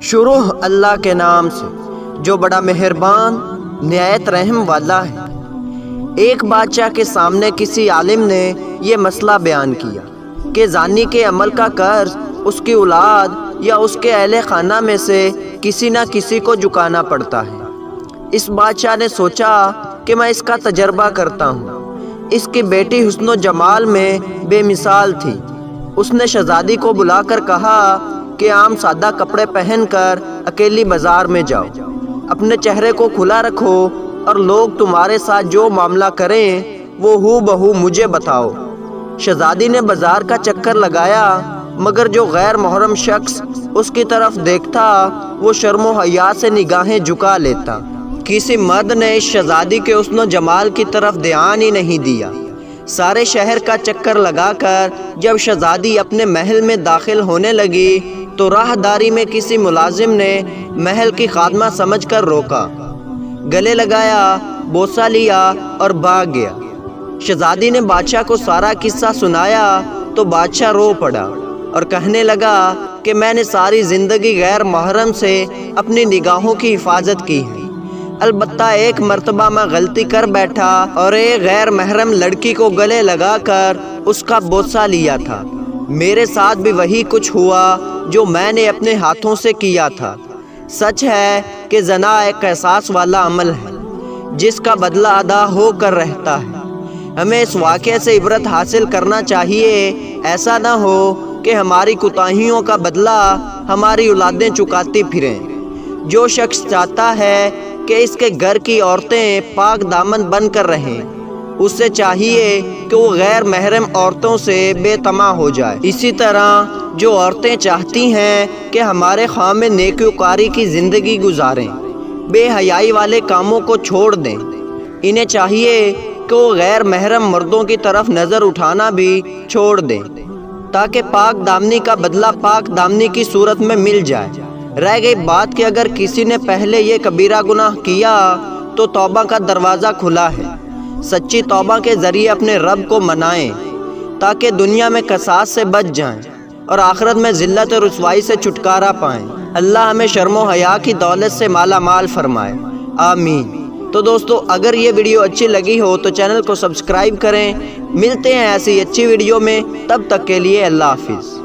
شروع اللہ کے نام سے جو بڑا مہربان نہایت رحم والا ہے۔ ایک بادشاہ کے سامنے کسی عالم نے یہ مسئلہ بیان کیا کہ زانی کے عمل کا قرض اس کی اولاد یا اس کے اہل خانہ میں سے کسی نہ کسی کو چکانا پڑتا ہے۔ اس بادشاہ نے سوچا کہ میں اس کا تجربہ کرتا ہوں۔ اس کی بیٹی حسن و جمال میں بے مثال تھی۔ اس نے شہزادی کو بلا کر کہا کہ عام سادہ کپڑے پہن کر اکیلی بازار میں جاؤ، اپنے چہرے کو کھلا رکھو اور لوگ تمہارے ساتھ جو معاملہ کریں وہ ہو بہو مجھے بتاؤ۔ شہزادی نے بازار کا چکر لگایا، مگر جو غیر محرم شخص اس کی طرف دیکھتا وہ شرم و حیا سے نگاہیں جھکا لیتا۔ کسی مرد نے اس شہزادی کے حسن و جمال کی طرف دھیان ہی نہیں دیا۔ سارے شہر کا چکر لگا کر جب شہزادی اپنے محل میں داخل ہونے لگی تو راہداری میں کسی ملازم نے محل کی خادمہ سمجھ کر روکا، گلے لگایا، بوسہ لیا اور بھاگ گیا۔ شہزادی نے بادشاہ کو سارا قصہ سنایا تو بادشاہ رو پڑا اور کہنے لگا کہ میں نے ساری زندگی غیر محرم سے اپنی نگاہوں کی حفاظت کی ہے، البتہ ایک مرتبہ میں غلطی کر بیٹھا اور ایک غیر محرم لڑکی کو گلے لگا کر اس کا بوسہ لیا تھا۔ میرے ساتھ بھی وہی کچھ ہوا جو میں نے اپنے ہاتھوں سے کیا تھا۔ سچ ہے کہ زنا ایک احساس والا عمل ہے جس کا بدلہ ادا ہو کر رہتا ہے۔ ہمیں اس واقعے سے عبرت حاصل کرنا چاہیے، ایسا نہ ہو کہ ہماری کوتاہیوں کا بدلہ ہماری اولادیں چکاتی پھریں۔ جو شخص چاہتا ہے کہ اس کے گھر کی عورتیں پاک دامن بن کر رہیں، اس سے چاہیے کہ وہ غیر محرم عورتوں سے بے طمع ہو جائے۔ اسی طرح جو عورتیں چاہتی ہیں کہ ہمارے خاوند نیکوکاری کی زندگی گزاریں، بے حیائی والے کاموں کو چھوڑ دیں، انہیں چاہیے کہ وہ غیر محرم مردوں کی طرف نظر اٹھانا بھی چھوڑ دیں تاکہ پاک دامنی کا بدلہ پاک دامنی کی صورت میں مل جائے۔ رہ گئی بات کہ اگر کسی نے پہلے یہ کبیرہ گناہ کیا تو توبہ کا دروازہ کھلا ہے۔ سچی توبہ کے ذریعے اپنے رب کو منائیں تاکہ دنیا میں کساد سے بچ جائیں اور آخرت میں ذلت اور رسوائی سے چھٹکارا پائیں۔ اللہ ہمیں شرم و حیا کی دولت سے مالا مال فرمائے، آمین۔ تو دوستو، اگر یہ ویڈیو اچھی لگی ہو تو چینل کو سبسکرائب کریں۔ ملتے ہیں ایسی اچھی ویڈیو میں، تب تک کے لیے اللہ حافظ۔